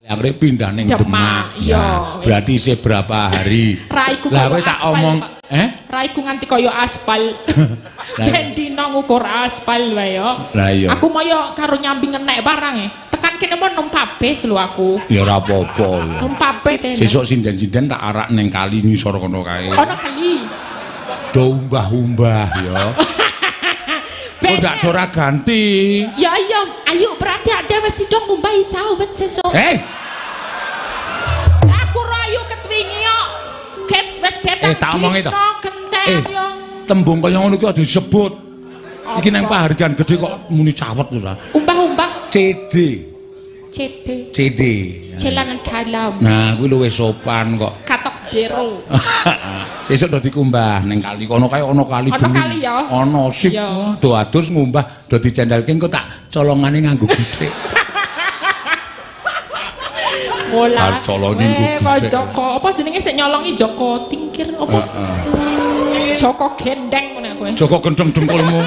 Akhirnya pindah ning Demak. Ya, berarti seberapa hari? Raiku lah kowe tak omong, Raiku nganti kaya aspal. Ben dina ngukur aspal wae yo. Lah iya. Aku moyo karo nyambi ngenek barang tekan kene mau numpak bis lho aku. Ya ora apa-apa ya. Numpak bis. Sesuk sinden-sinden tak arak ning kali ngisor kono kae. Ono kali. Do umbah-umbah ya. Kok ndak ora ganti? Ya iya, ayo berarti ada wis sida ngumbahi cawet sesuk. Aku rayu ketwingi kok. Ket wis betang. Tak omong itu. Genteng yo. Tembung kaya ngono iki aja disebut. Iki nang penghargaan gede kok muni cawet lho. Umbah-umbah. CD. Celangan dalam. Nah, kuwi luwih sopan kok. Katok jero. Sesuk do dikumbah ning kali kono kae ono kali Ono kali ya. Ono sip. Do adus ngumbah do dicendelke engko tak colongane nganggo githik. Bola. Colongi Joko, apa jenenge sik nyolongi Joko Tingkir apa? Joko Gendeng ngene kowe. Joko gendeng dengkulmu.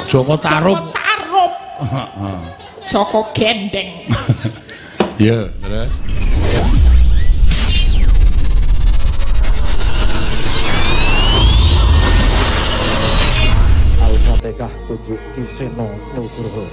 Joko Tarup. Joko Gendeng. Ya, terus. Al-Fatihah tujuh Kiseno Nugroho.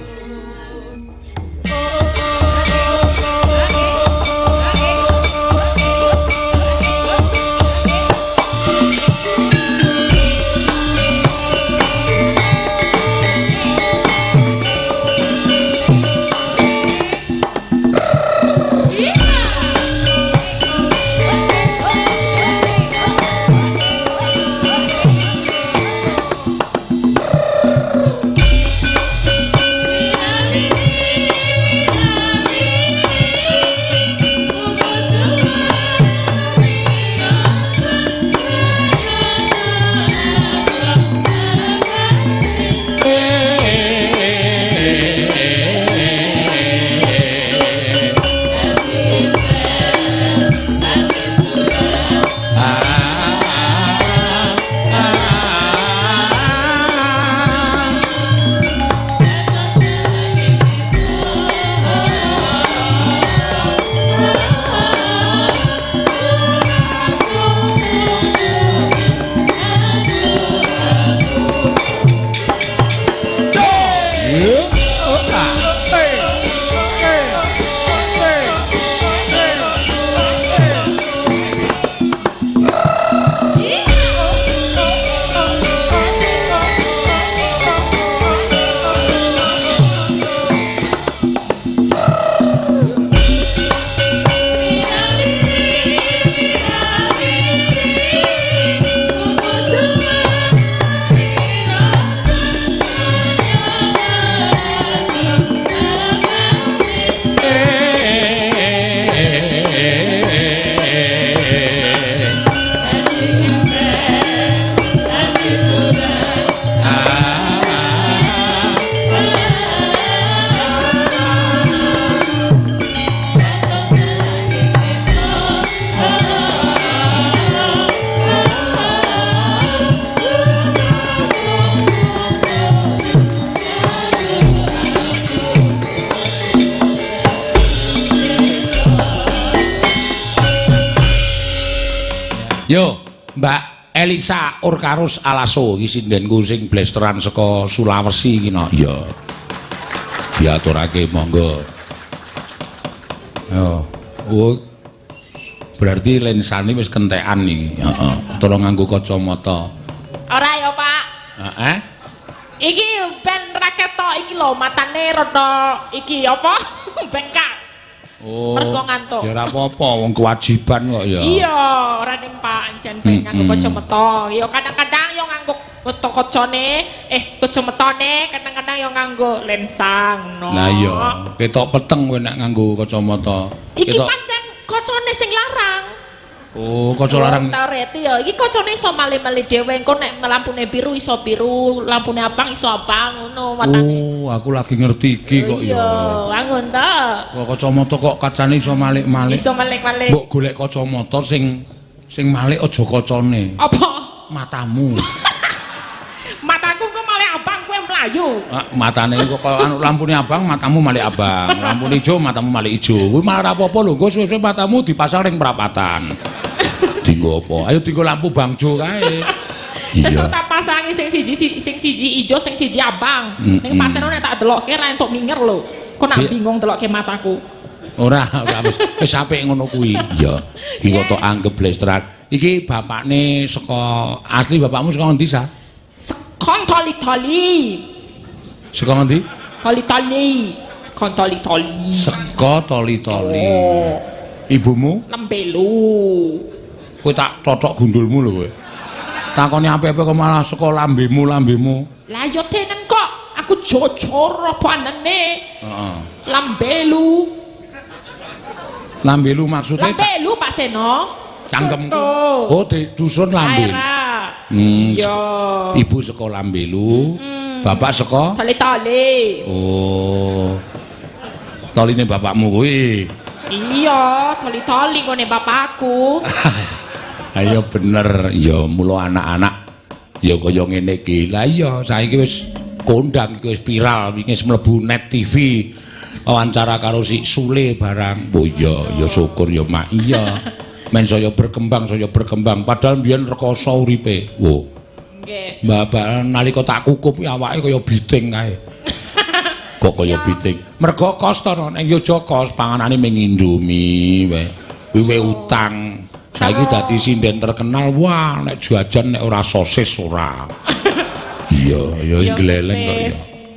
Yo, Mbak Elisa Urkarus Alaso iki sindenku sing blesteran saka Sulawesi iki no. Iya. Diaturake monggo. Yo. Oh. Berarti lensane wis kentekan iki. Heeh. Tolong nganggo kacamata. Ora ya, Pak. Heeh. Iki ben raketo iki lho matane rada iki apa? Bengkak. Oh. Mergo ngantuk. Ya ora apa-apa, wong kewajiban kok ya. Iya, ora nempak jan ben nganggo kacamata. Ya kadang-kadang yo nganggo kacane, kacamatane, kadang-kadang yo nganggo lensa ngono. Lah iya, ketok peteng kowe nek nganggo kacamata. Iki pancen kacane sing larang. Oh, kaca larang. Tareti ya, iki kacane iso malih-malih dhewe. Engko nek lampune biru iso biru, lampune abang iso abang ngono watane. Oh, aku lagi ngerti iki kok ya. Iya, angon ta. Kok kacamata kok kacane iso malik-malik. Iso malik-malik. Mbok golek kacamata sing malik aja kacane. Apa? Matamu. Mataku kok malah abang kowe ayu. Matane kok anu lampune abang, matamu malih abang. Lampune ijo, matamu malih ijo. Kuwi malah ora apa-apa lho, engko suwe-suwe matamu dipasang ning perapatan. Dinggo apa? Ayo dinggo lampu bangjo kae. Sesuk tak pasangi sing siji ijo, sing siji abang. Ning paseno nek tak delokke ra entuk minger lho. Kok nak bingung delokke mataku. Ora wis apik ngono kuwi. Iya. Iki kok tok anggap blesteran. Iki bapakne saka asli bapakmu saka endi sa? Saka Toli-toli. Saka endi? Toli-toli. Saka Toli-toli. Saka Toli-toli. Oh. Ibumu? Lembelu. Kowe tak totok gundulmu lho kowe. Takoni apa-apa kok malah saka lambemu. Lah yo teneng kok. Aku jojor apa anene? Heeh. Lambelu. Lambelu maksudnya Lambelu Pak Seno. cangkemku. Oh, di dusun Lambelu. Iya. Ibu saka Lambelu, bapak saka Toli-toli. Oh. Toline bapakmu kuwi. Iya, toli-toli ngene bapakku. Ayo bener, ya mula anak-anak ya kaya ngene iki. Lah iya, saiki wis kondang iki wis viral, wingi wis mlebu net TV. Wawancara karo si Sule barang. Oh iya, ya syukur ya Mak. Iya. Men saya berkembang. Padahal mbiyen rekoso uripe. Wo. Nggih. Mbak nalika tak kukup awake kaya biting kae. Kok kaya biting. Mergo kos to ning Yojo kos panganane ming Indomie wae. Kuwi utang. Saiki dadi sinden terkenal. Wah, nek jajan nek ora sosis ora. Iya, ya wis gleleng kok ya.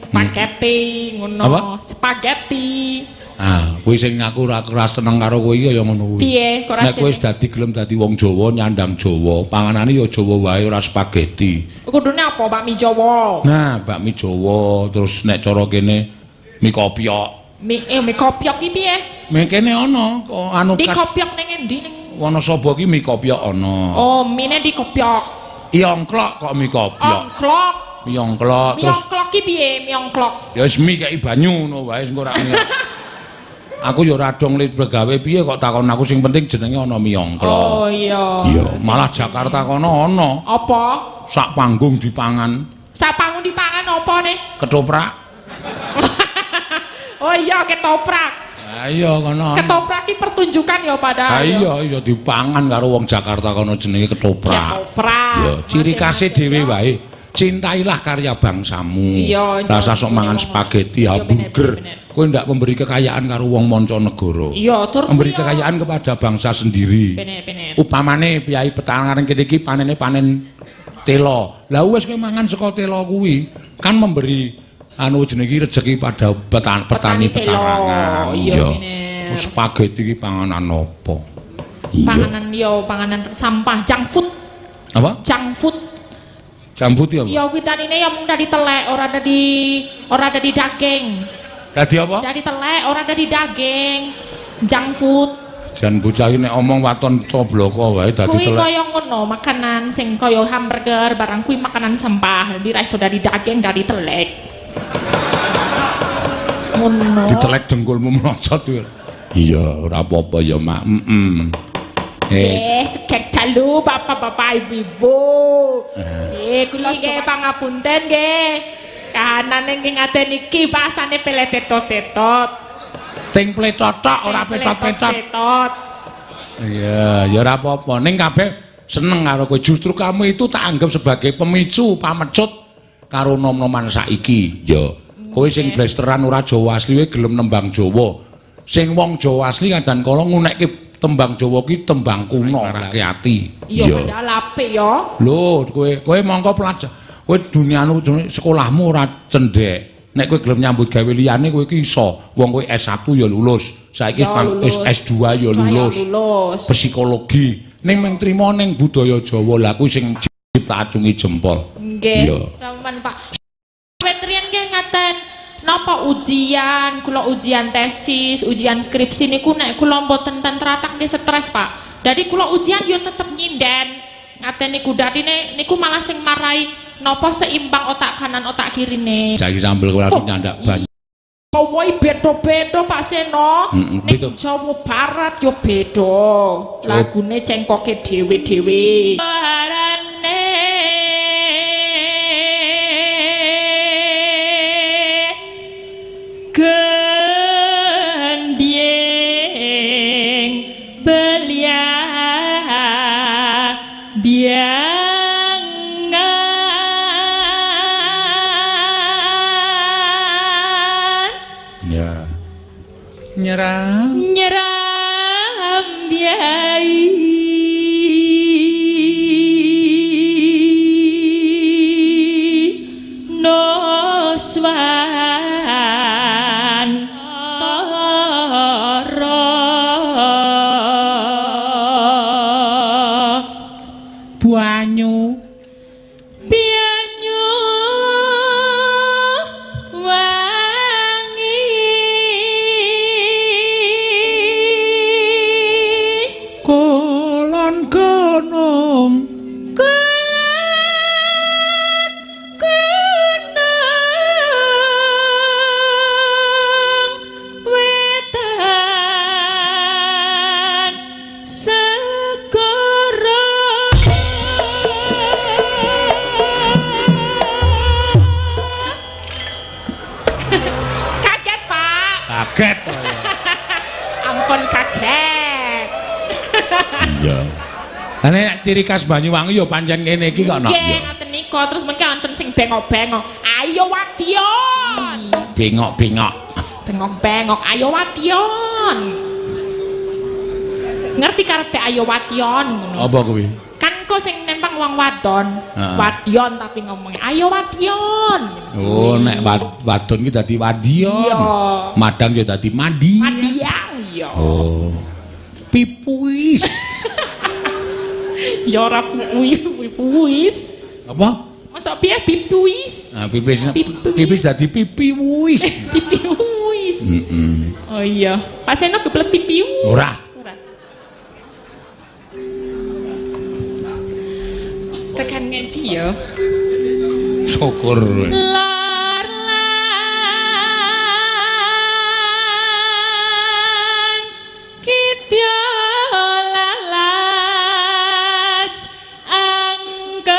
Spaghetti ngono. Apa? Spaghetti. Ah, kowe sing ngaku ora seneng karo kowe ya ngono kuwi. Piye, kok ora nek kowe wis dadi gelem dadi wong Jawa, nyandang Jawa, panganane ya Jawa wae ora spaghetti. Kudune apa bakmi Jawa? Nah, bakmi Jawa, terus nek cara kene mie kopiok. Mie kopiok iki piye? Mie kene ana anu Di khas. kopiok ning endi ning? Wonosobo ki mie kopiok ana. Oh, mine di kopiok. Iongklok kok mie kopiok. Ongklok. Miongklok terus Miongklok ki piye? Miongklok. ya wis mie kei banyu ngono wae engko ora. Aku ya ora dong lit begawe piye kok takon aku sing penting jenenge ana miongklok. Oh iya. Iya, malah Jakarta kono ana. Apa? Sak panggung dipangan. Sak panggung dipangan apa nih? Ketoprak. Oh iya ketoprak. Ha iya kono. Ketoprak ki pertunjukan ya padahal. Ha iya dipangan karo wong Jakarta kono jenenge ketoprak. Ketoprak. Ya, ciri khase dhewe wae. Cintailah karya bangsamu. Iya, rasa sok mangan spaghetti, hamburger. Kowe ndak memberi kekayaan karo wong mancanegara. Iya, tur memberi kekayaan kepada bangsa sendiri. Bener. Upamane piyai petangan kene iki panene panen telo. Lah wis kowe mangan saka telo kuwi, kan memberi anu jenenge rezeki pada petani petarangan. Iya, bener. Spaghetti iki panganan apa? Panganan yo, panganan sampah, junk food. Apa? Junk food. Jambut ya, Iya, kuwi tanine ya mung dadi telek, ora dadi daging. Dadi apa? Dadi telek, ora dadi daging. Junk food. Jan bocah iki nek omong waton cobloko wae dadi Kuwi telek. kaya ngono, makanan sing kaya hamburger, barang kuwi makanan sampah. Dadi ra iso dadi daging, dadi telek. Ngono. Ditelek dengkulmu melocot kuwi. Iya, ora apa-apa ya, Mak. Sugeng dalu bapak-bapak ibu-ibu. Kula nggih pangapunten nggih. Kahanane nggih ngaten iki bahasane peletetot-tetot. Ting pletotok ora petot-petot. Iya, ya ora apa-apa. Ning kabeh seneng karo kowe. Justru kamu itu tak anggap sebagai pemicu, pamecut karo nom-noman saiki. Ya. Kowe sing blesteran ora Jawa asli wae gelem nembang Jawa. Sing wong Jawa asli kadang kala ngunekke tembang Jawa ki tembang kuno rake ati. Iya, padahal apik ya. Lho, kowe mongko pelajar. Kowe dunianu sekolahmu ora cendhek. Nek kowe gelem nyambut gawe liyane kowe ki iso. Wong kowe S1 ya lulus. Saiki S2 ya lulus. Psikologi. Ning mung trima ning budaya Jawa. Lah kuwi sing tak acungi jempol. Nggih. Sampeyan Pak. Petrian nggih ngaten. Napa ujian, kula ujian tesis, ujian skripsi niku nek kula mboten tenteratak nggih stres, Pak. Dadi kula ujian yo tetep nyinden. Ngaten niku dadine niku malah sing marai napa seimbang otak kanan otak kirine. Saiki sambel kula langsung nyandak banyu. Kawoi beda-beda Pak Seno. Ning Jawa Barat yo beda. Lagune cengkoke dhewe-dhewe. Nyrambyai noswan tara banyu wangi kolon gunung wetan segara kaget pak kaget ampun kaget iya nek ciri khas Banyuwangi ya pancen kene iki kok nok nggih ngoten nika terus mengke wonten sing bengok-bengok ayo wadyon bengok-bengok bengok-bengok ayo wadyon ngerti karepe ayo wadyon ngono apa kuwi kan kok sing nempang wong wadon wadyon tapi ngomongnya ayo wadyon oh nek wadon ki dadi wadyon iya madang ya dadi madi madiang iya oh pipuis ya ora puis apa masa piye pipuis nah pipis dadi pipiwis pipiwis oh iya paseno geblek pipiwis ora tekan ngendi ya syukur lar lan kitya lalas angker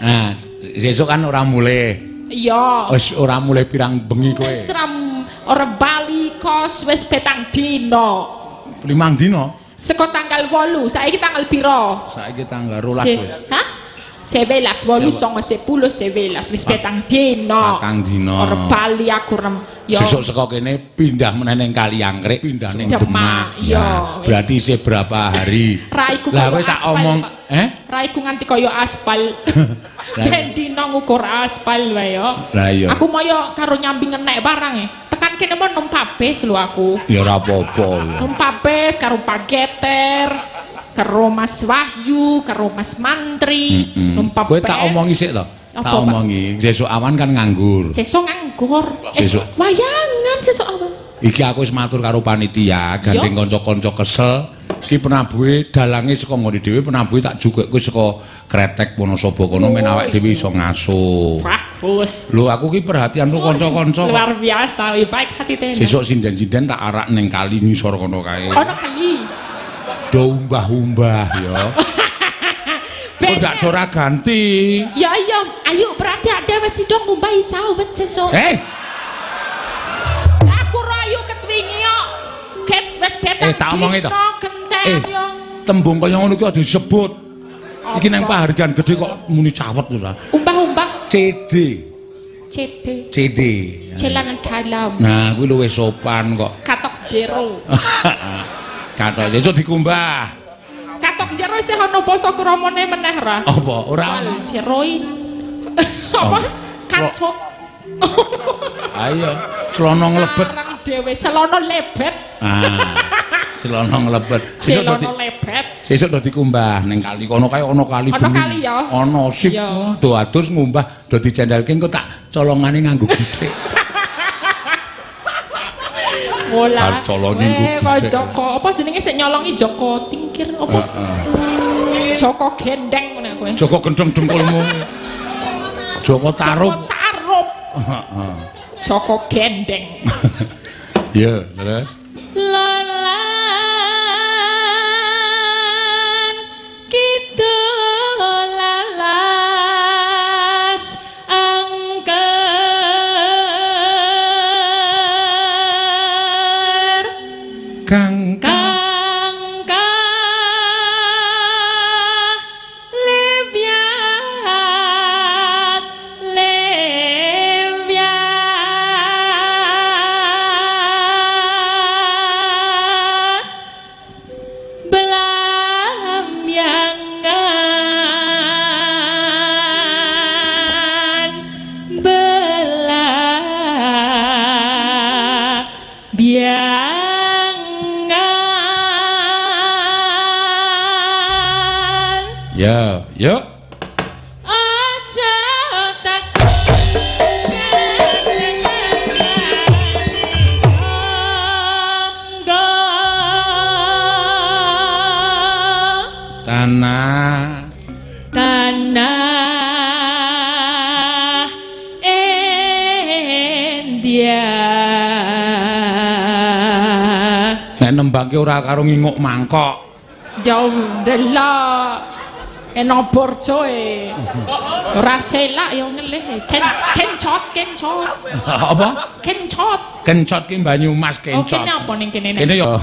nah sesuk kan ora mulai iya wis ora mulai pirang bengi kowe seram ora bali kos wis petang dino 5 dino seko tanggal 8 saiki tanggal piro saiki tanggal 12 kowe hah 11 8 9 10 11 wis petang dino ora bali aku rem yo sesuk saka kene pindah meneh ning Kaliangkrek pindah ning Demak ya berarti isih berapa hari raiku lah kowe tak omong raiku nganti kaya aspal ben dino ngukur aspal wae yo lah iya aku moyo karo nyambi ngenek barang tekan kene mau numpak bis lho aku ya ora apa-apa numpak bis karo Pak Geter karo Mas Wahyu karo Mas Mantri numpak kowe bis tak omongi sik lho tak omongi sesuk awan kan nganggur sesuk nganggur sesuk wayangan sesuk awan iki aku wis matur karo panitia gandeng kanca-kanca kesel iki penabuhe dalange saka ngene dhewe penabuhe tak jugekku saka Kretek Wonosobo kono men awake dhewe iso ngaso bagus lho aku ki perhatian karo kanca-kanca luar biasa baik hati tenan sesuk sinden-sinden tak arak ning kali ngisor kono kae ono kali do umbah-umbah ya kok ndak ora ganti ya iya ayo berarti ada wis dong ngumbahi cawet sesuk aku rayu ketwingi kok ket wis betang tak omong itu genteng yo tembung kaya ngono ki aja disebut iki nang pahargan gede kok muni cawet lho umbah-umbah CD celana dalam nah kuwi luwih sopan kok katok jero katok sesuk dikumbah katok jero isih ana basa kramane meneh ra apa ora jeroin apa kacut ayo celana nglebet larang dhewe celana lebet celana nglebet celana lebet sesuk do dikumbah ning kali kono kae ana kali ana kali ya ana sip do adus ngumbah do dicendelke engko tak colongane nganggo githik Bola. Colongin Joko apa jenenge sik nyolongi Joko Tingkir apa? Joko Gendeng ngene kowe. Joko gendeng dengkulmu. Joko Tarup. Joko Tarup. Joko Gendeng. Iya, terus. Lalan kita lalas angker Kang lebiat Yuk. Aja tak tanah India nek nembangke ora karo nginguk mangkok jauh delok eno borjoe ora selak yo ngelih kencot apa kencot ki Banyumas kencot kene apa ning kene kene yo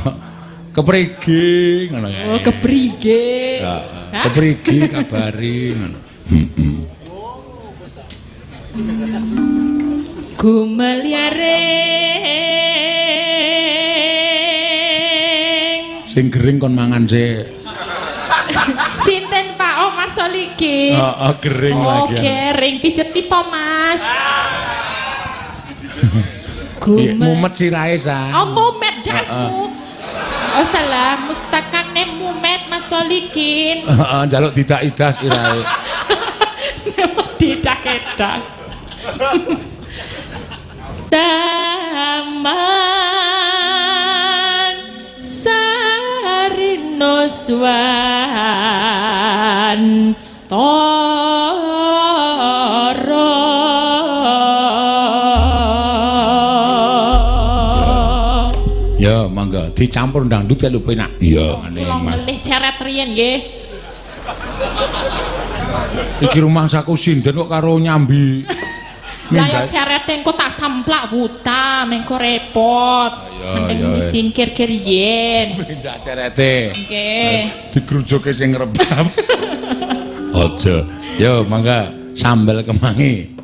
keprigi ngono ya oh keprigi keprigi kabari ngono Gumeliaring sing gering kon mangan sik sinten Pak oh Mas Soliki gering lagi gering pijeti po Mas mumet sirahe sa oh mumet dasmu oh salah mustakane mumet Mas Solikin njaluk didak idas sirahe didak-edak Taman Sarinoswan Toro ya mangga dicampur dangdut ya lu penak iya kula ngelih ceret riyen nggih iki rumangsaku sinden kok karo nyambi lah ya cerete engko tak samplak buta mengko repot mending disingkir-kir yen ndak cerete nggih digrujuke sing ngrebab aja yo mangga sambel kemangi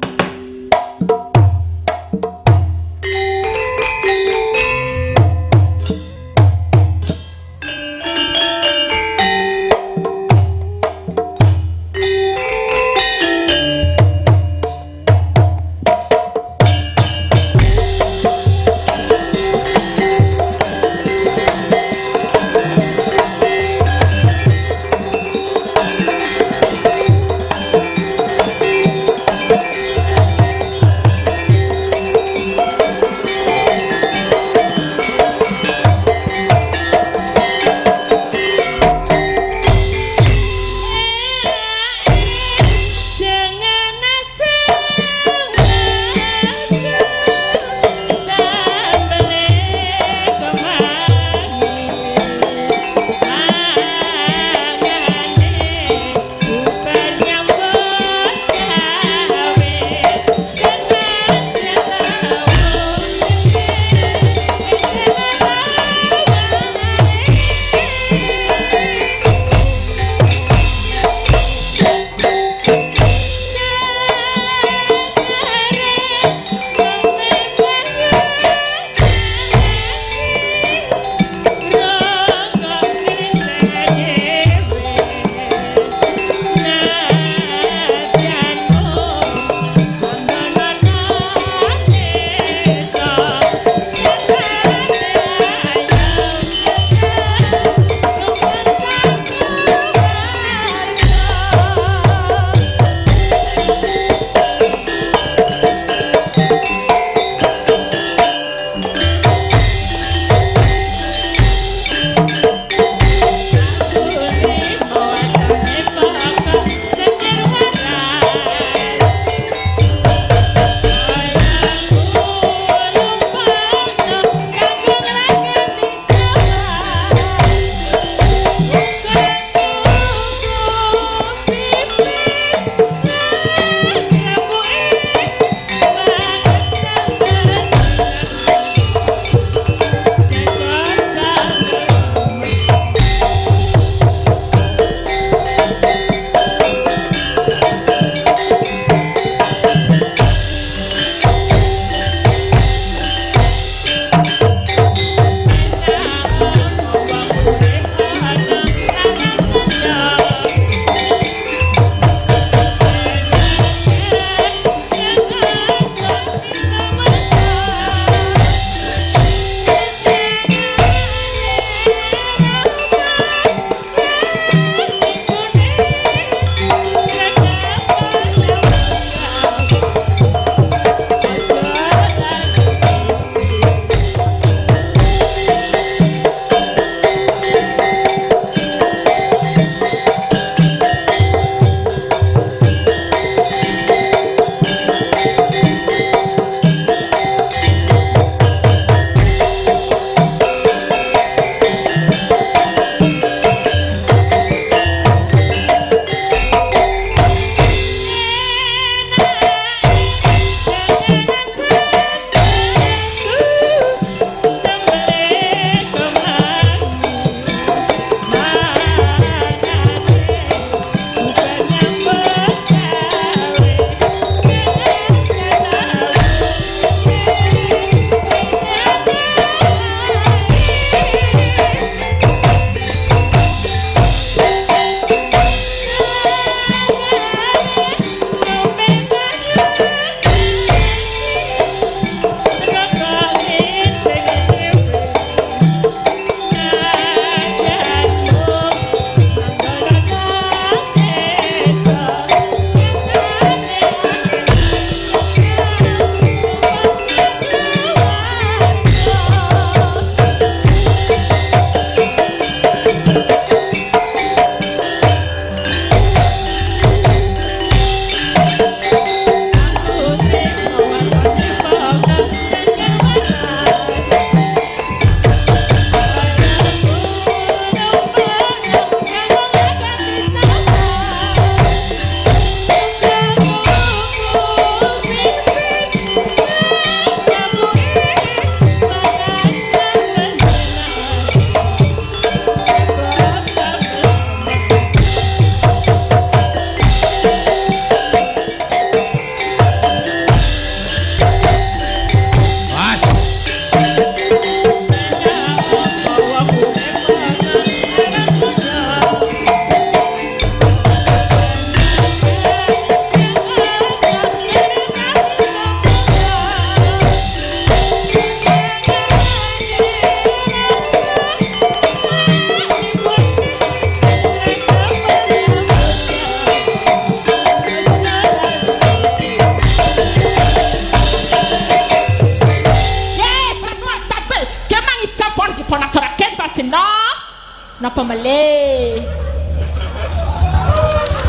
Napa melih?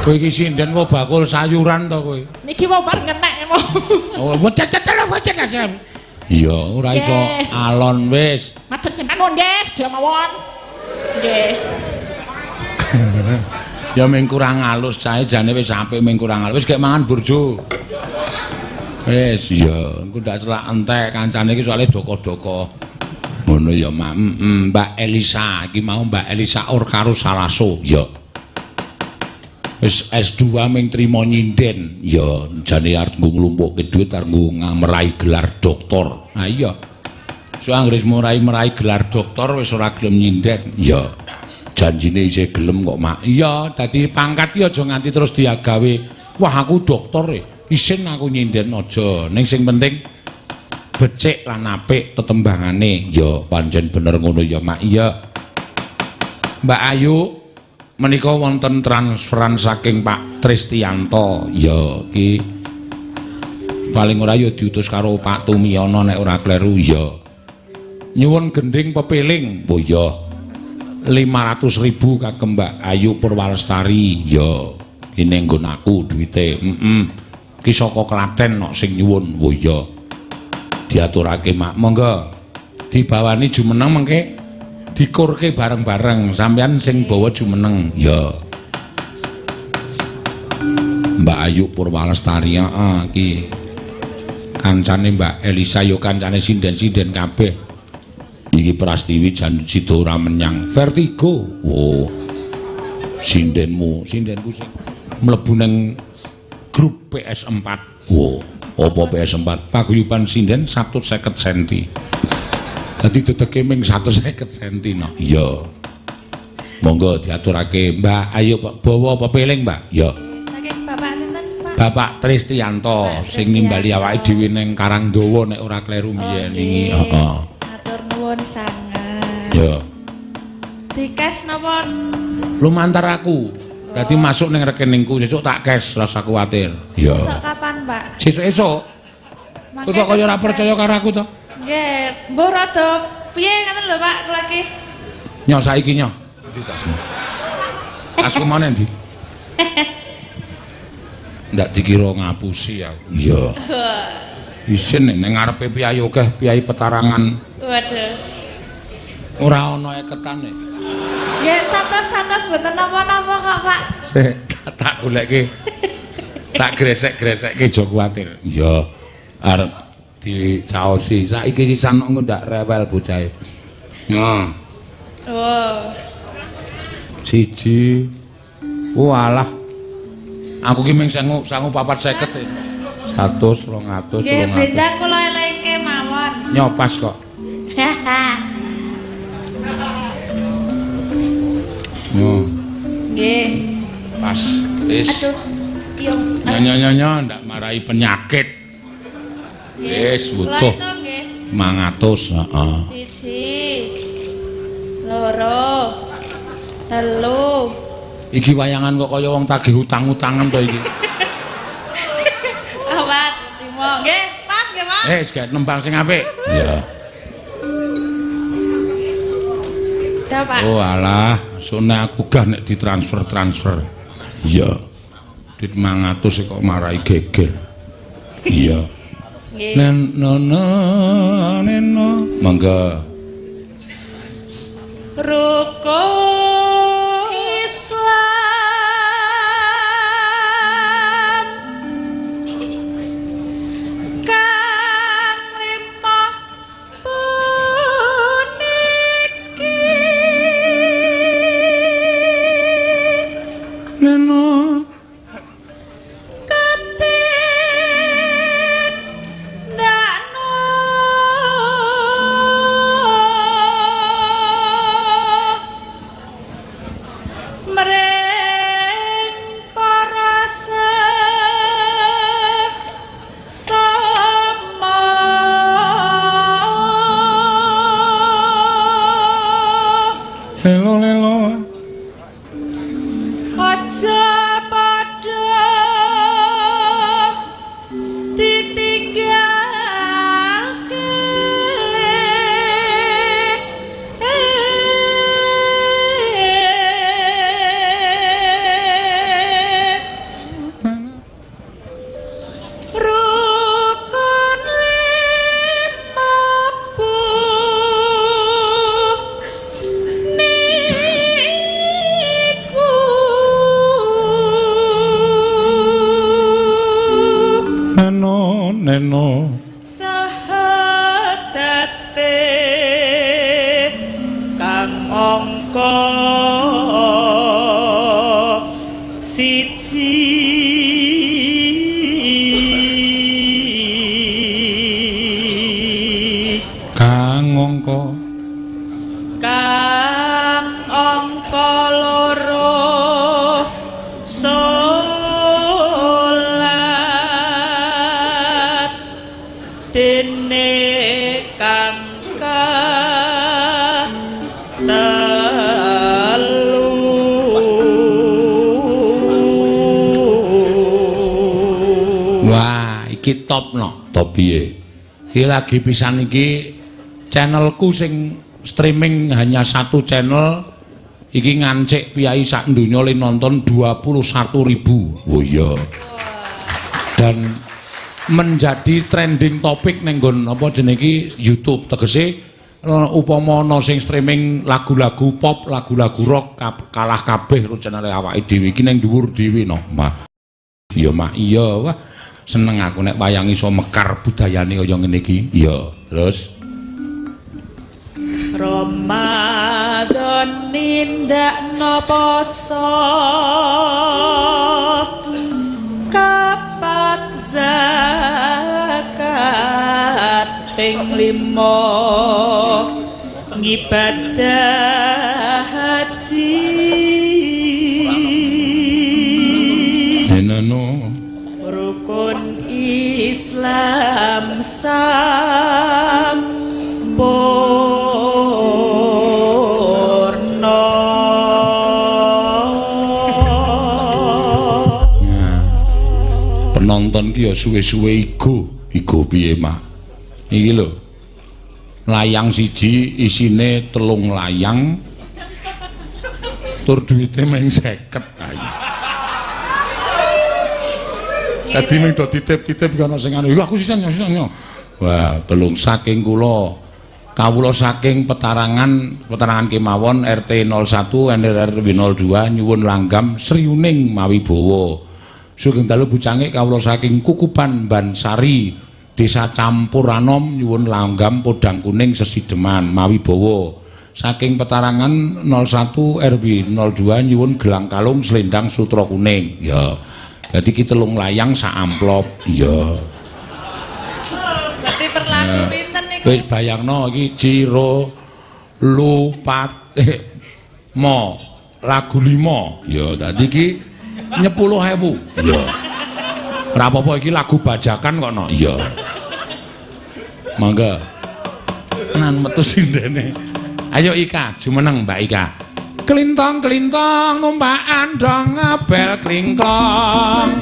Kowe iki sinden kok bakul sayuran to kowe. Niki mau bar ngenek mau. Oh, bocet-bocet kasih. Iya, ora iso alon wis. Matur sampeyan nggih, sedaya mawon. Nggih. Ya ming kurang halus sae jane wis apik ming kurang halus. Wis gek mangan burjo. Wis ya, engko ndak selak entek kancane iki soalé doko-doko. Ngono ya, Mbak Elisa iki mau Mbak Elisa Or karo Saraso. Ya. Wis S2 ming trimo nyinden. Ya, jane arep nglumpukke dhuwit arep merai gelar doktor. Ha iya. So anggere merai gelar doktor wis ora gelem nyinden. Ya. Janjine isih gelem kok, Mak. Iya, dadi pangkat iki aja nganti terus diagawe. Wah, aku dokter isin aku nyinden aja. Ning sing penting becik lan apik tetembangane. Ya, pancen bener ngono ya, Mak. Iya. Mbak Ayu menika wonten transferan saking Pak Tristianto. Ya, iki paling ora ya diutus karo Pak Tumiyono nek ora kleru ya. Nyuwun gending pepiling. Oh ya. 500.000 kagem Mbak Ayu Purwalestari. Ya, ini nggon aku duwite. Ki saka Klaten nok sing nyuwun. Oh ya. Diaturake Mak. Monggo dibawani jumeneng mengke dikurke bareng-bareng sampeyan sing bawa jumeneng. Ya. Mbak Ayu Purwalestari iki kancane Mbak Elisa yo kancane sinden-sinden kabeh. Iki Prastiwi jan sida ora menyang Vertigo. Oh. Sindenku sing mlebu ning grup PS4. Oh, apa PS4? Paguyuban sinden 150 cm. Dadi dedeke ming 150 cm no. Iya. Monggo diaturake Mbak Ayu bawa pepiling, Mbak. Ya. Saking Bapak sinten, Pak? Bapak Tristianto sing nimbali awake dhewe ning Karangdawa nek ora kleru mbiyen iki. Heeh. Matur nuwun sanget. Ya. Dikes napa? Lumantar aku. Dadi masuk ning rekeningku sesuk tak cash rasa kuwatir. Ya. Besok kapan, Pak? Sesuk-esuk. Kowe kok kaya ora percaya karo aku to? Nggih, mbuh rada piye ngoten lho, Pak, kula iki. Nyo saiki nyo. Ndi tasmu? Tasku mana ndi? Ndak dikira ngapusi aku. Iya. Isin ning ngarepe piyai akeh, piyai petarangan. Waduh. Ora ana eketane. Ya, satos-satos mboten napa-napa kok, Pak. Tak goleke. Tak gresek-gresekke aja kuwatir. Iya. Arep dicaosi. Saiki sisan engko ndak rewel bocahe. Nah. Oh. Siji. Walah. Aku ki ming sangu 450 e. 100, 200, 300. Nggih, benjang kula elingke mawon. Nyopas kok. Yo. Nggih. Pas. Wis. Aduh. Yo. Nyonya-nyonya ndak marahi penyakit. Wis butuh. Kula itu nggih. 500, heeh. 1, 2, 3. Iki wayangan kok kaya wong tagih utang-utangan to iki. Awat, 5. Nggih, pas nggih, Pak. Wis gek nembang sing apik. Iya. Dah, Pak. Oh alah, sone aku gah nek ditransfer. Iya. Duit 500 kok marai geger. Iya. Nggih. Neno. Mangga. Rukun Islam kang 5 puniki Neno. angka kang angka loro solat dene kang telu. Wah iki top no top piye iki lagi pisan iki channelku sing streaming hanya satu channel iki ngancik piyai sak donya le nonton 21.000. Oh iya. Dan menjadi trending topik ning nggon apa jenenge iki YouTube tegese upama ana sing streaming lagu-lagu pop, lagu-lagu rock kalah kabeh karo channel awake dhewe iki ning dhuwur dhewe no. Mah. Iya mah iya wah seneng aku nek wayang iso mekar budayane kaya ngene iki. Iya, terus Ramadan nindakno poso kapat zakat ping 5 ngibadah haji enano rukun Islam sampurna. Penonton ki ya suwe-suwe igo piye mah iki lho layang siji isine 3 layang tur duwite meng 50 ayo dadi ming do titip-titip ana sing anu aku sisan yo wah telung saking kula kawula saking petarangan kemawon RT 01 RW 02 nyuwun langgam Sriuning Mawibowo sugeng dalu bucangik kawula saking Kukuban Bansari Desa Campuranom nyuwun langgam Podang Kuning Sesideman Mawibowo saking petarangan 01 RW 02 nyuwun Gelang Kalung Slendang Sutra Kuning ya jadi kita telung layang sak amplop iya Berarti perlaku pinten niku wis bayangno iki Ciro Lupat Mo lagu 5 ya dadi iki 10.000 iya ora apa-apa iki lagu bajakan kok no iya mangga nan metu sindene ayo Ika jumeneng Mbak Ika kelintong kelintong numpak andong bel klingklong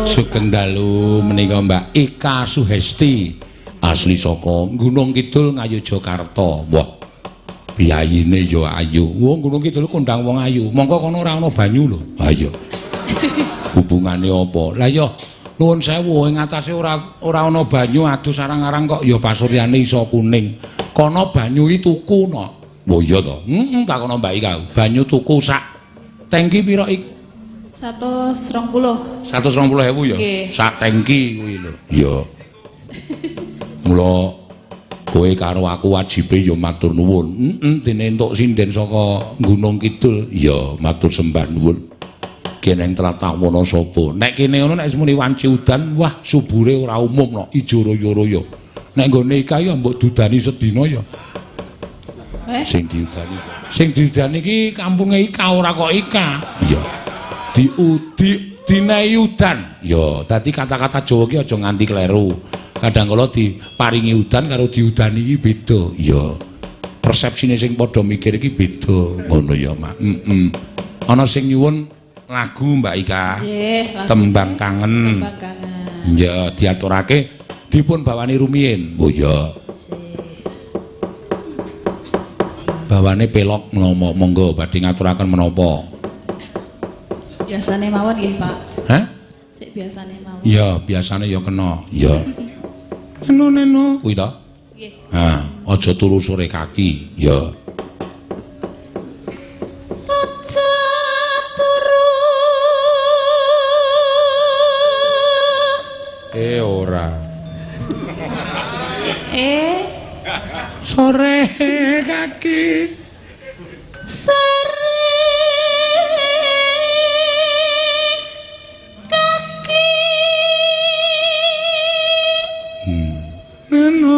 Sugeng dalu menika Mbak Ika Suhesti asli saka Gunung Kidul Ngayogyakarta. Wah. Biyayine ya ayu. Wong Gunung Kidul kondang wong ayu. Mongko kono ora ana banyu lho. Ha iya. Hubungane apa? Lah ya nuwun sewu ing atase ora ana banyu adus arang-arang kok ya pasuryane iso kuning. Kono banyu iki tuku no. Oh iya to. Takono Mbak Ika. Banyu tuku sak tangki pira iki? 120.000 ya? Sak tangki kuwi lho. Iya. Mula kowe karo aku wajibe ya matur nuwun. Dene entuk sinden saka Gunung Kidul. Ya matur sembah nuwun. Keneng tlatah Wonosapa. Nek kene ngono nek muni wanci udan, wah subure ora umum no, ijo royo-royo. Nek nggone Ika ya mbok dudani sedina ya. Sing diudani iki kampunge Ika ora kok Ika. Iya. Dinai udan. Ya, dadi kata-kata Jawa ki aja nganti kleru. Kadang kala diparingi udan karo diudani iki beda. Ya. Persepsine sing padha mikir iki beda. Ngono ya, Mak. Ana sing nyuwun lagu Mbak Ika. Nggih, Tembang Kangen. Tembang Kangen. Ya, diaturake dipun bawani rumiyin. Oh ya. Bawane pelok monggo badhe ngaturaken menapa. Biasane mawon nggih, Pak. Hah? Sik biasane mawon. Ya, biasane ya kena. Ya. Neno kuwi to? Nggih. Ha, aja turu sore kaki. Ya. Aja turu. Ora. Sore kaki. Sore kaki. Neno.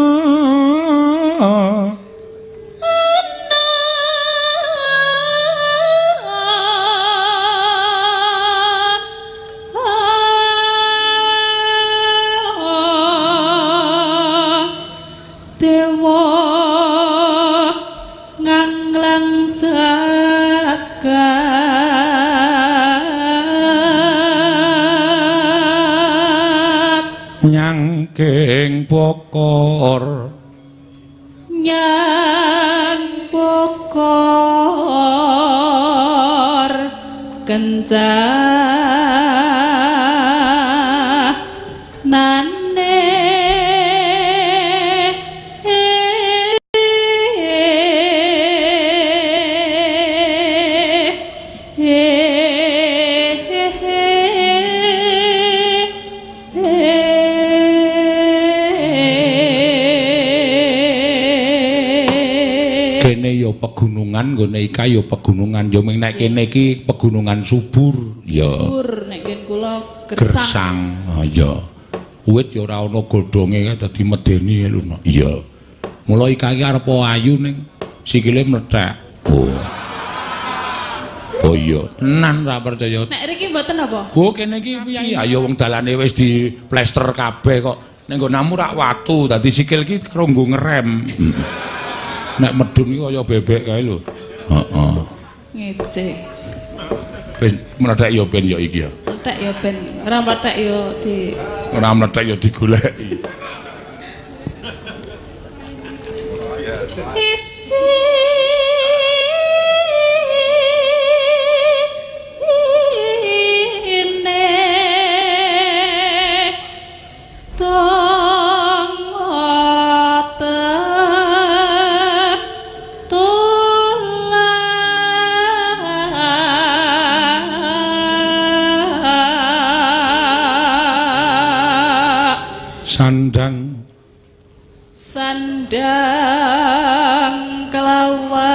Nyangking pokor Nyang pokor kencanane pegunungan nggone Ika ya pegunungan ya ming nek kene iki pegunungan subur ya subur nek kene kula gersang ha ya wit ya ora ana godhonge dadi medeni lho iya mula Ika iki arep ayu ning sikile mlethek oh iya tenan ra percaya nek riki mboten apa oh kene iki piye ya wong dalane wis di plester kabeh kok ning nggonamu rak watu dadi sikil iki karo nggo ngerem nek medun iki kaya bebek kae lho. Heeh. Ngece. Ben mlethek ya ben ya iki ya. Mlethek ya ben, ora mlethek ya di ora mlethek ya digoleki. Isi sandang kelawan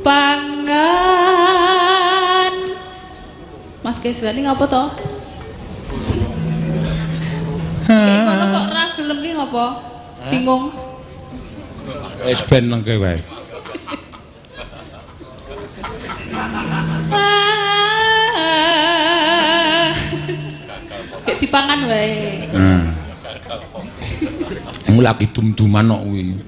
pangan Mas Keswani ngapa to? Ngono kok ora gelem ki ngapa? Bingung. Wis ben nengke wae. Kayak dipangan wae. Kamu lagi dum-duman kok kuwi.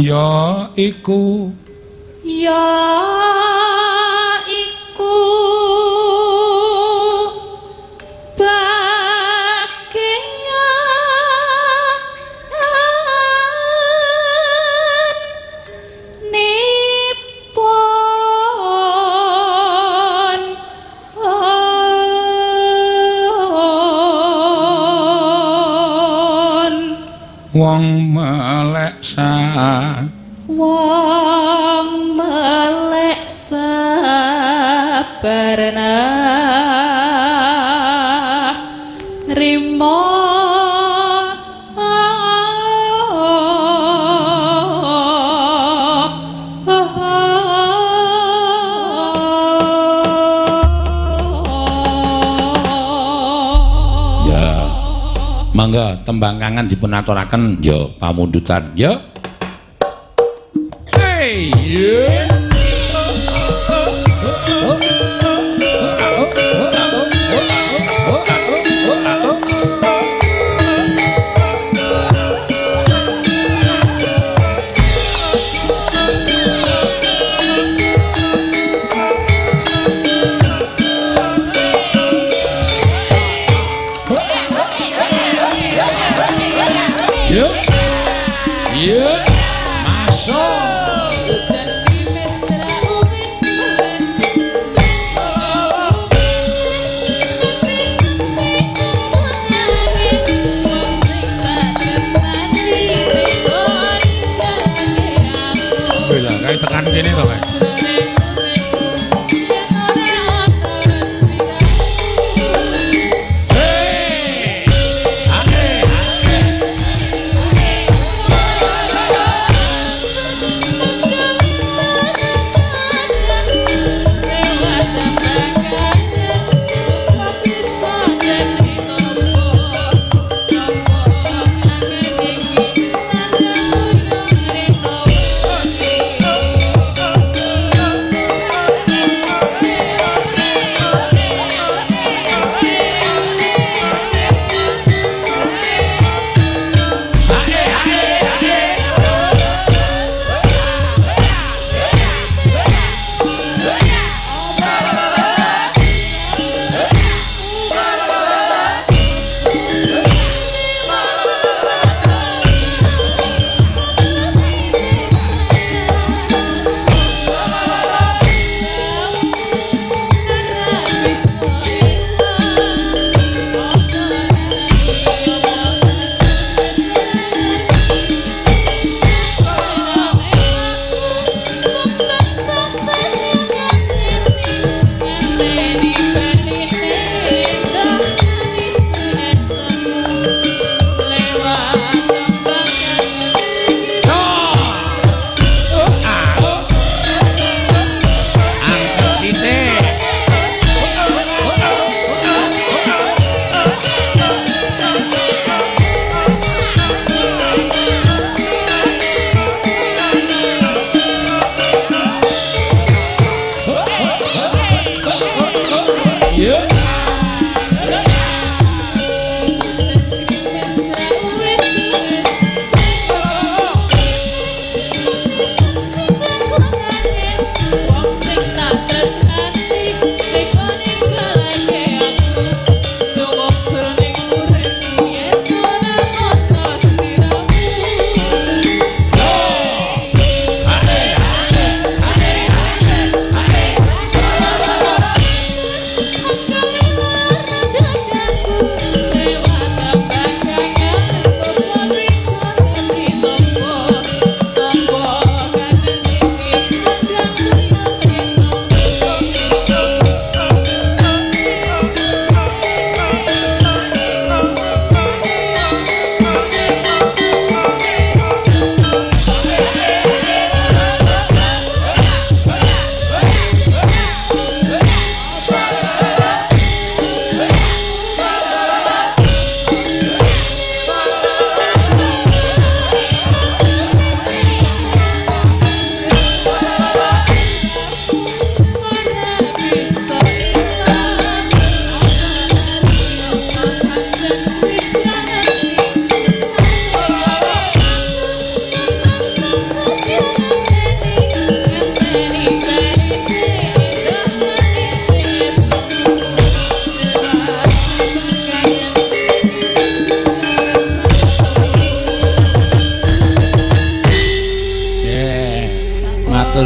Ya iku. Ya iku. Wong meleksa wong meleksa barna rimo mangga tembang kangen dipunaturaken ya pamundutan ya hey yeah.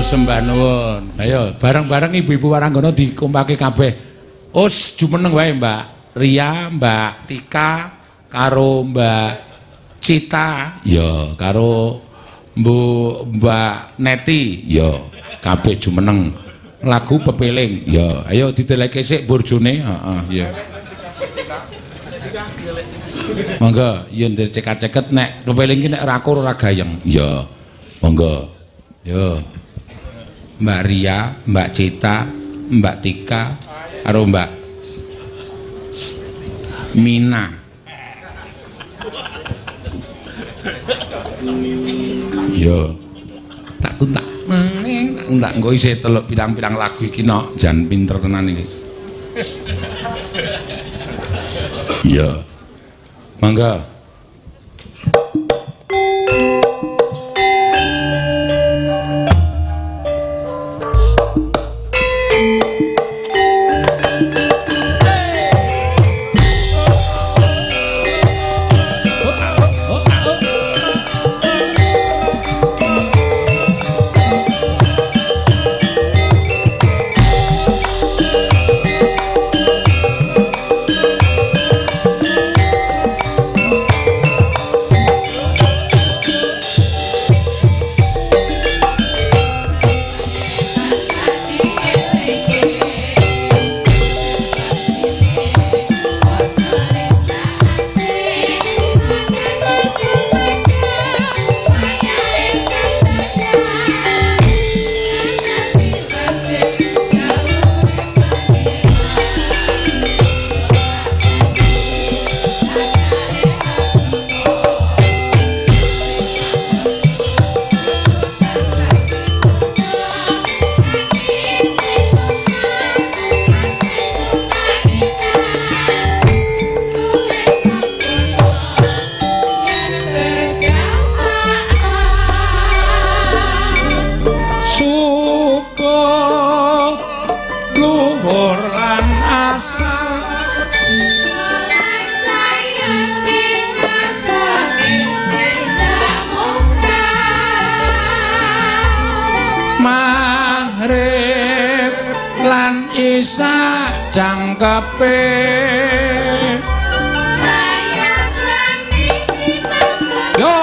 sembah nuwun. Ayo bareng-bareng ibu-ibu Waranggana dikumpulake kabeh. Us jumeneng wae Mbak Ria, Mbak Tika karo Mbak Cita, ya karo Mbak Neti, ya kabeh jumeneng. Lagu pepeling, ya ayo dideleke sik borjone, heeh, ya. Monggo, yen diceket-ceket nek pepeling ki nek ora akur ora gayeng. Ya. Monggo. Ya. Mbak Ria, Mbak Cita, Mbak Tika karo Mbak Mina. Ya. Tak tuntak. Tak engko isih teluk pirang-pirang lagu iki no, jan pinter tenan iki. Ya. Mangga. Cangkepe yo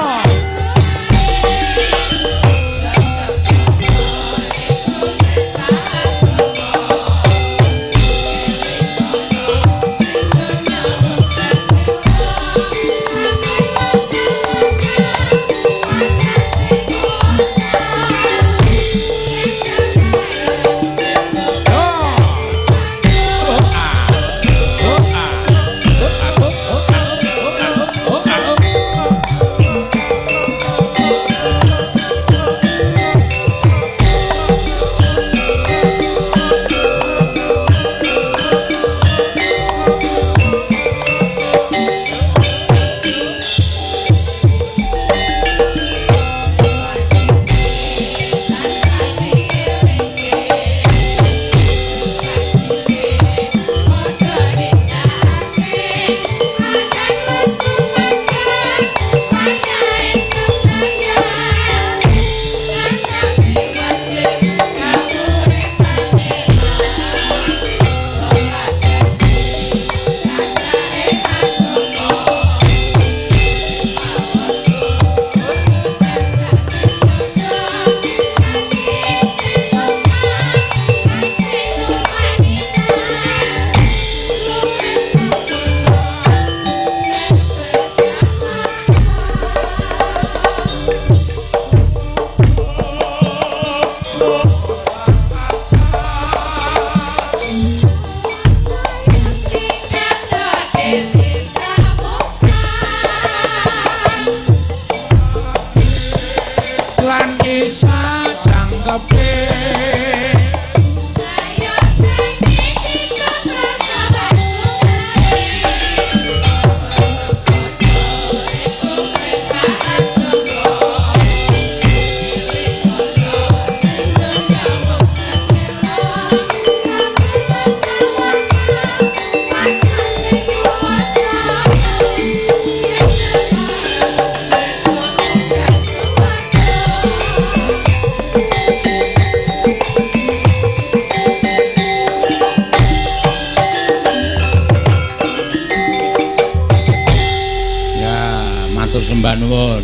Mbak nuwun.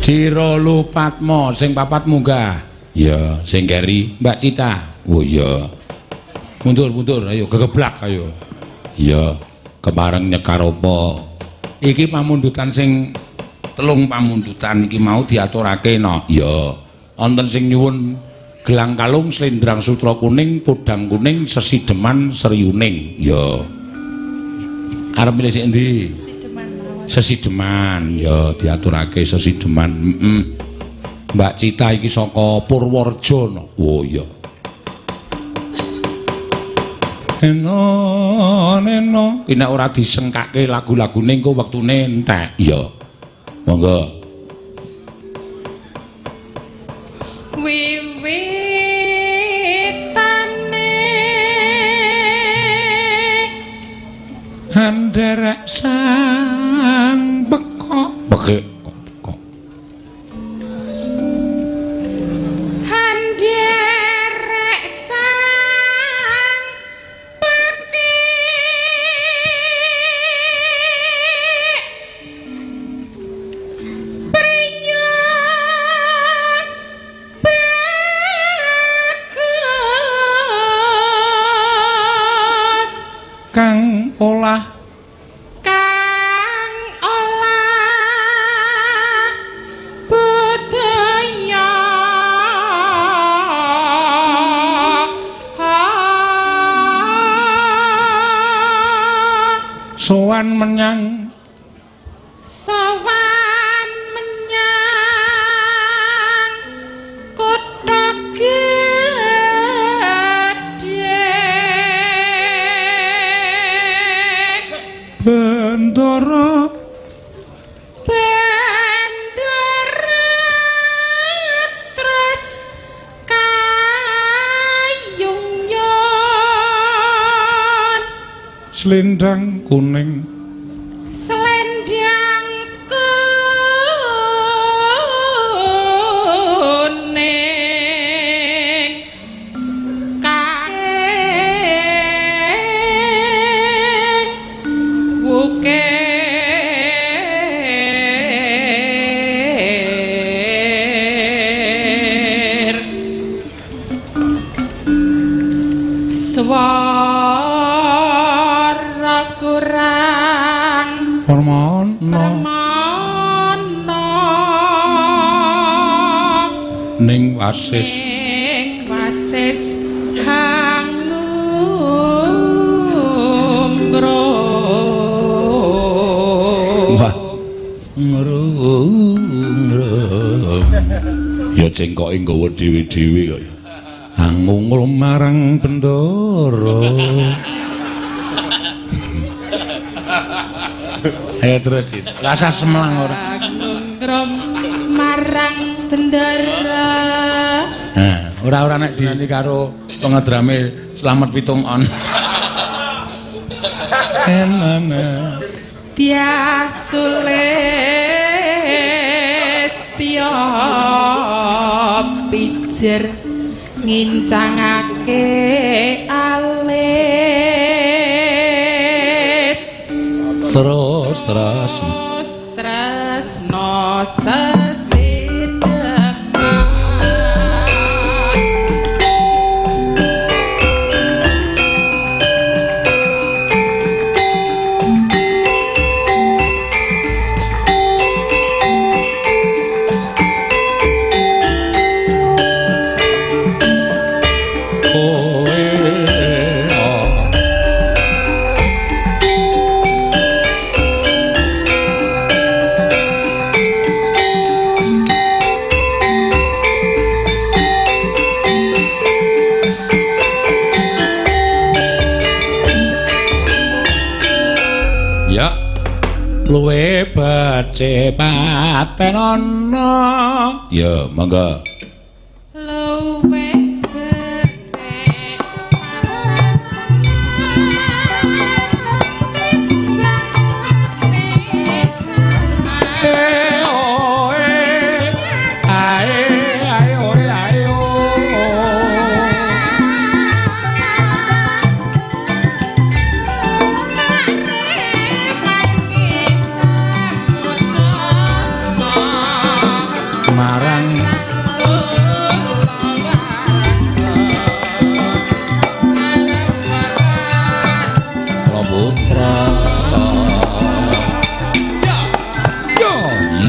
Ciro Lupatmo sing papat munggah. Ya, sing keri Mbak Cita. Oh iya. Mundur, ayo gegeblak ayo. Iya, kepareng nyekar apa? Iki pamundutan sing telung pamundutan iki mau diaturake no. Iya. Wonten sing nyuwun gelang kalung slendrang sutra kuning, podang kuning, sesideman seriuning. Ya. Arep milih sik endi? Sesideman. Ya diaturake sesideman. Mbak Cita iki saka Purworejo no. Oh iya. Neno. Ki nek ora disengkake lagu-lagune engko wektune entek. Iya. Monggo. Handerek sang bekok Handerek sang bekik priyon bagus kang olah budaya sowan menyang kutha gedhe Bendara terus kayungyon selendang kuning swara kurang permono ning wasis hangumbro wah ngrung ya cengkoke nggawa dhewe-dhewe kok angungul marang bendara. Ayo terusin. Rasa semelang ora. Angungrum marang bendara. Nah, ora nek dinyanyi karo pengedrame Slamet Pitung On. Enana. Dia Sulestya pijer ngincangake alis terus no sesideman luwe bace paten ana ya monggo luwe putra.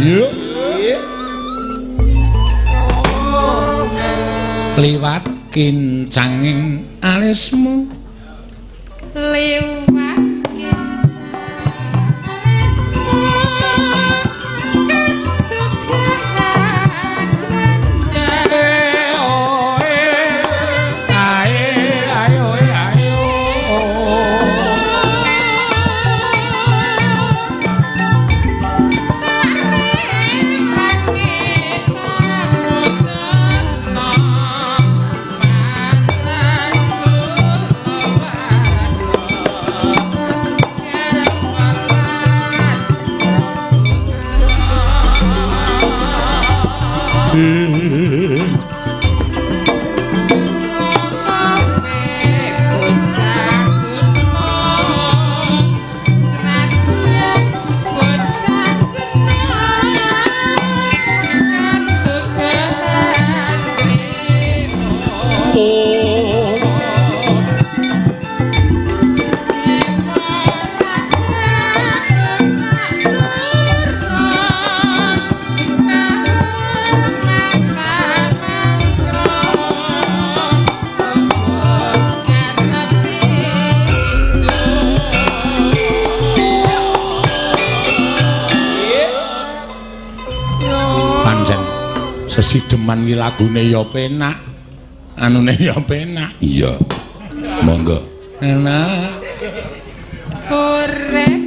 Yo. Liwat kincanging alismu. Liwat sesideman ki lagune ya penak, anune ya penak. Iya. Monggo. Enak. urip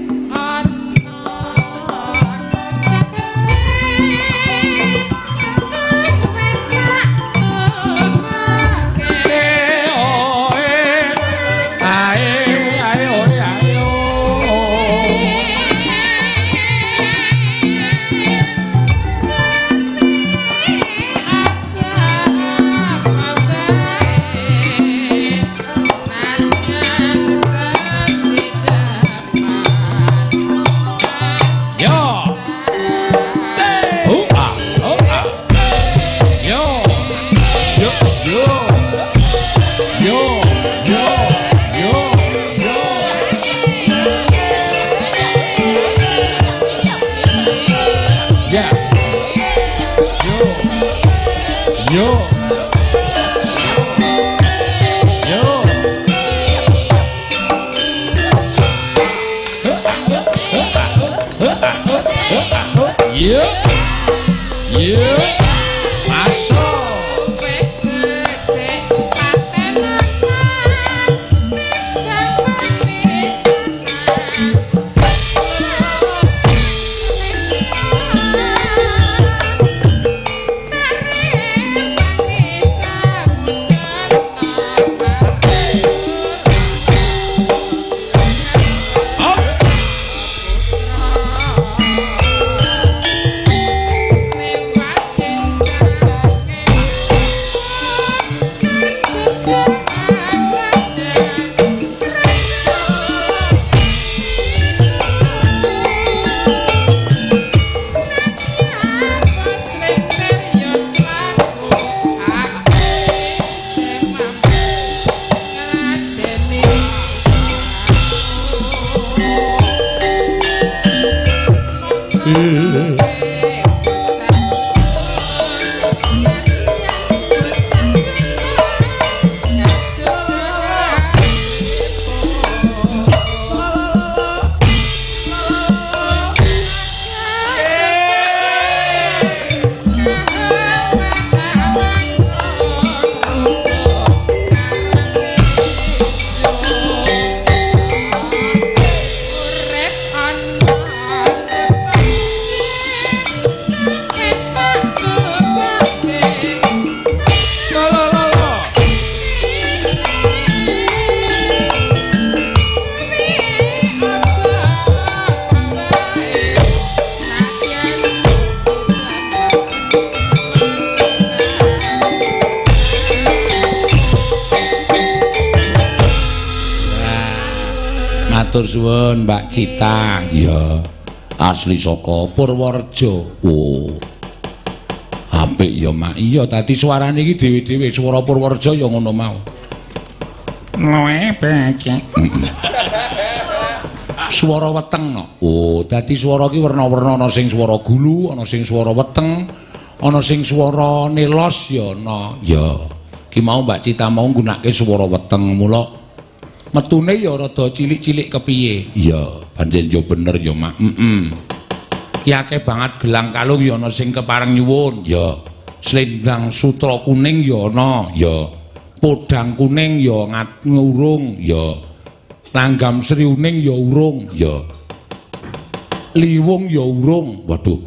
Matur suwun Mbak Cita. Ya. Asli saka Purworejo. Oh. Apik ya Mak. Iya tadi suarane iki dhewe-dhewe swara Purworejo ya ngono mau. Loe becek. Swara weteng no. Oh, dadi swara ki werna-werna ana sing swara gulu, ana sing swara weteng, ana sing swara nelos ya ana. Ya. Ki mau Mbak Cita mau nggunakake swara weteng mula metune ya rada cilik-cilik kepiye. Ya, pancen yo bener ya, Mak. Ki akeh banget gelang kalung ya ana sing kepareng nyuwun. Ya. Slendang sutra kuning ya ana. Ya. Podang kuning ya ngurung. Ya. Langgam sriuning ya urung, ya. Liwung ya urung. Waduh,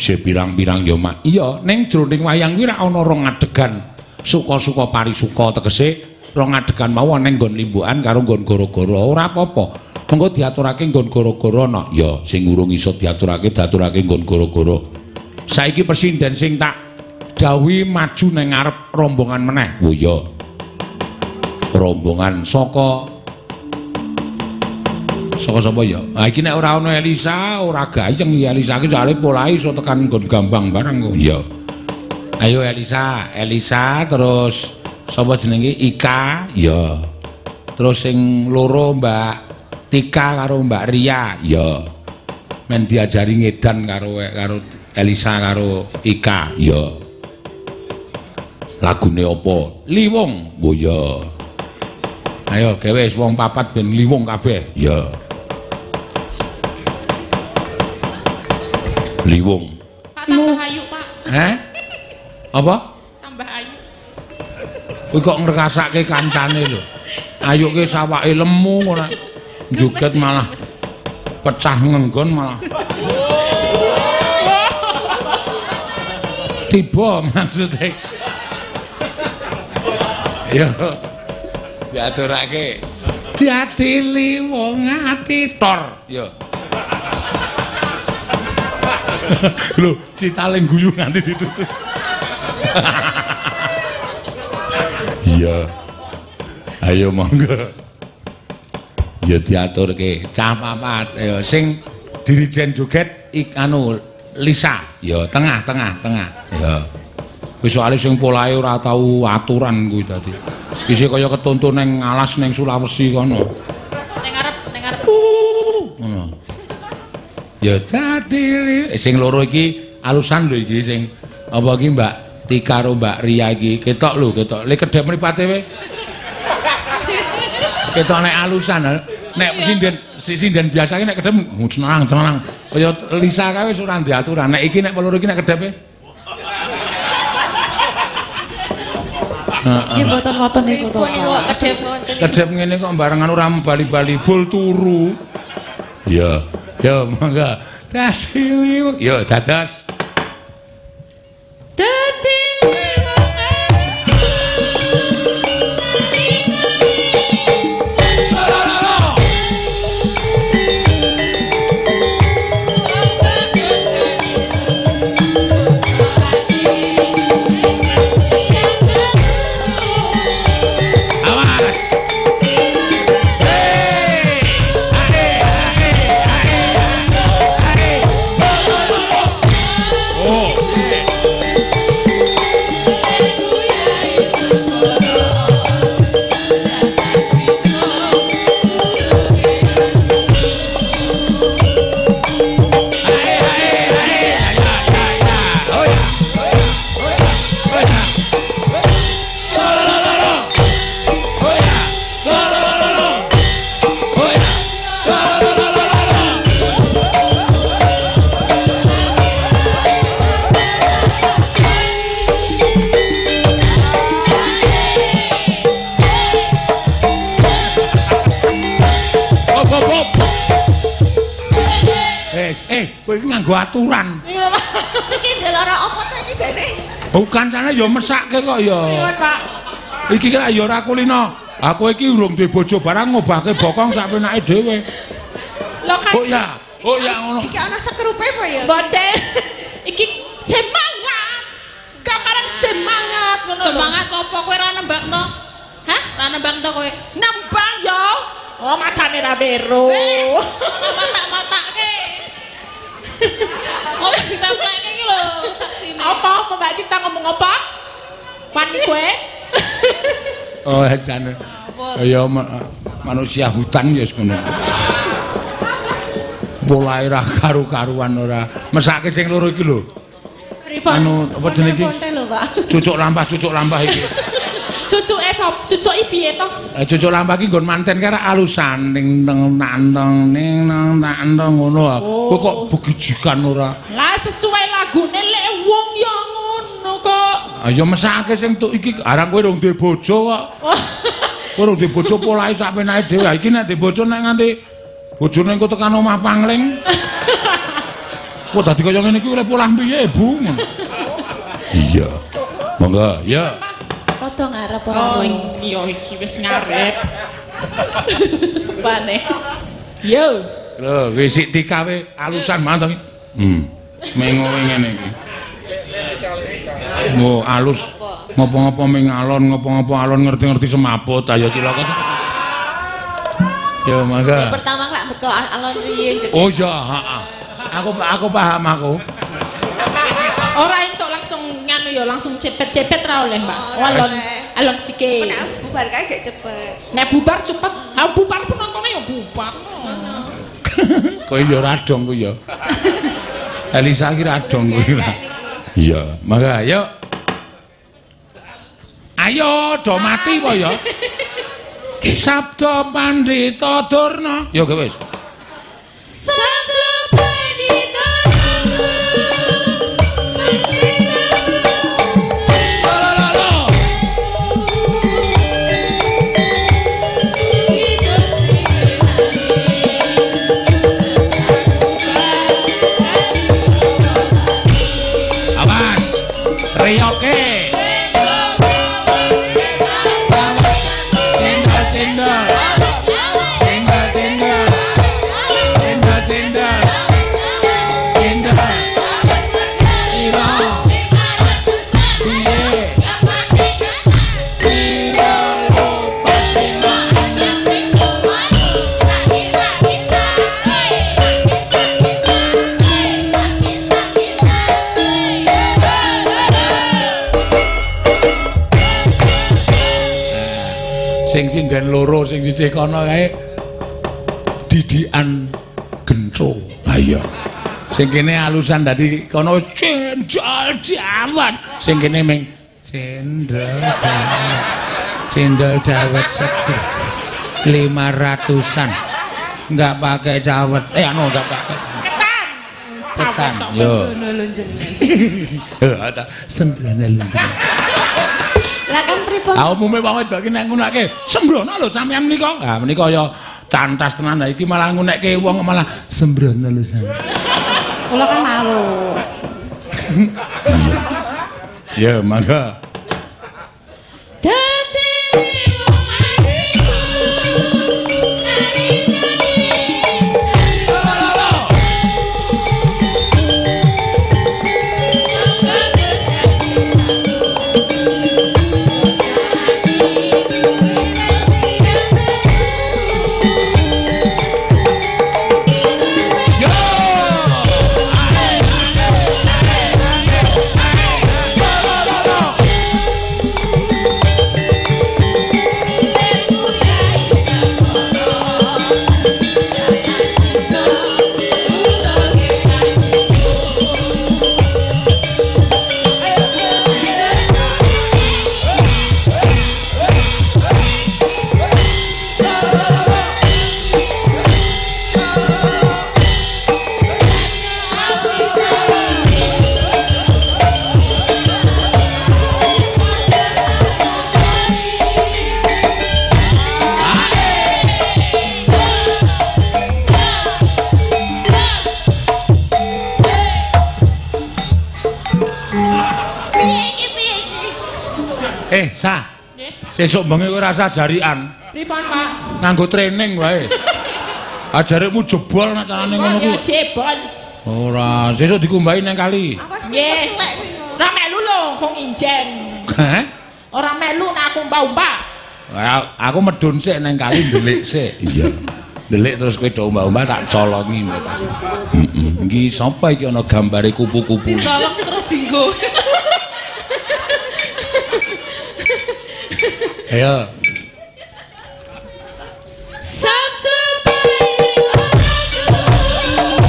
sepirang-pirang ya, Mak. Iya, ning jroning wayang kuwi ra ana rong adegan suka-suka parisuka tegese rong adegan mau ning nggon limbukan karo nggon gara-gara. Ora apa-apa. Mengko diaturake nggon gara-gara ana. Ya, sing urung iso diaturake nggon gara-gara. Saiki presiden sing tak dawuhi maju ning ngarep rombongan meneh. Oh iya. Rombongan saka sapa ya? Ah iki nek ora ana Elisa, ora gayeng ya Elisa iki jare polahe iso tekan nggon Gambang barang kok. Iya. Ayo Elisa terus sapa jenenge Ika? Ya. Terus sing loro Mbak Tika karo Mbak Ria. Ya. Men diajari ngedan karo Elisa karo Ika. Ya. Lagune apa? Liwung. Oh ya. Ayo gawe wong papat ben liwung kabeh. Ya. Liwung. Pak tambah ayu, Pak. Apa? Tambah ayu. Kuwi kok ngrekasake kancane lho. Ayuke sawake lemu ora joget malah pecah ngenggon malah. Tiba maksudnya. Ya. Diaturake. Diadili wong ati tor. Ya. Lho, citaling guyu nganti ditutup. Iya. Ayo monggo. Ya diaturke cah papat. Ya sing dirijen joget anu Lisa. Ya tengah. Ya. Wis soalé sing polahe ora tau aturan kuwi dadi. Isih kaya ketuntun ning alas ning Sulawesi kono. Ning arep. Ngono. Ya dadi sing loro iki alusan lho iki sing apa iki Mbak Tika karo Mbak Ria iki ketok lho ketok. Le kedhep mripate we. Ketok nek alusan nek sinden biasa iki nek kedhep tenang. Kaya Lisa kae wis ora diaturan. Nek iki nek loro iki nek kedhepe. Nggih mboten niku to. Kedhep ngene kok barengan ora bali-bali bol turu. Ya. Ya mangga. Dadi yo dados. Dadi nganggo aturan. Iki ndelok apa to iki jane? Bukan sana ya mesake kok ya. Iya, Pak. Iki kira ya ora kulino. Aku iki urung duwe bojo barang ngobahke bokong sak penake dhewe. Lho kan. Oh ya ngono. Iki ana sekrupe apa ya? Boten. Iki semangat. Gambaran semangat ngono. Semangat apa kowe ora nembang to? Hah? Ora nembang to kowe? Nembang yo. Oh, matane ra weru. Matak-matakke. Oh, ditempleke iki lho saksine. Apa Mbak Cita ngomong apa? Wani kowe? Oh, jane. Kaya manusia hutan ya ngono. Polahe ra karu-karuan ora. Mesake sing loro iki lho. Anu apa jenenge iki? Cucuk lampah iki. Cucuke sop, cucuke piye to? Cucuk lampah iki nggon manten karo alusan ning nanteng ning nanteng ngono. Kowe kok begijikan ora? Lah sesuai lagune lek wong ya ngono kok. Ya mesake sing tuk iki arang kowe rung duwe bojo kok. Kowe rung duwe bojo polahe sak penake dhewe. Iki nek duwe bojo nek nganti bojone engko tekan omah pangling. Kok dadi kaya ngene iki oleh polah piye, Bu? Iya. Monggo, ya. Rada ngarep ora iya iki wis ngarep. Pane. Yo. Lho, wis sik dikawe alusan manteng. Mengo ngene iki. Mo alus ngopo-ngopo ming alon, ngopo-ngopo alon ngerti-ngerti semaput ayo cilaka. Ya mangga. Pertama lak beko alon riyen. Oh iya, heeh. Aku paham aku. Ora entuk langsung nganu ya langsung cepet-cepet ra oleh, Mbak. Alon sikit. Nek wis bubar kae gak cepet. Nek bubar cepet. Ha bubar penontonnya ya bubar. Kowe ya radong kuwi ya. Elisa ki radong kuwi. Iya, mangga ayo. Ayo do mati po ya. Sabda Pandhita Durna. Ya wis. Sabda Pandhita Durna. Riyoke sing sinden loro sing sisih kono kae didikan gentro. Ha iya. Sing kene alusan dadi kono cendol dawet. Sing kene ming cendol dawet. Cendol dawet seger. 500-an. Enggak pakai cawet. Anu enggak pakai. Ketan. Yo. Sembrono lunjeng. Lah kan pripun? Umume wong wedok iki nek ngunake sembrono lho sampean menika. Ha menika ya cantas tenan. Iki malah ngunekke wong malah sembrono lho sampean. Kula kan halus. Ya, mangga. Sa. Sesuk bengi kowe rasa jarikan. Pripun, Pak? Nganggo training wae. Ajaremu jebol nek carane ngono kuwi. Ya jebol. Ora, sesuk dikumbahi nang kali. Nggih. Ora melu lho, wong injen. Heh? Ora melu nek aku mbah-mbah. Aku medun sik nang kali ndelik sik. Iya. Ndelik terus kowe do mbah-mbah tak colongi. Heeh. Iki sapa iki ana gambare kupu-kupu. Colong terus dinggo. Ayo. Sabda Pandhita Durna.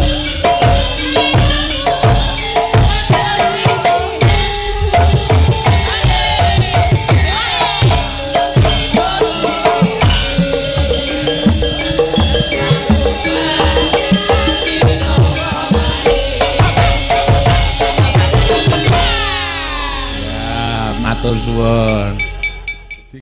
Matur suwun.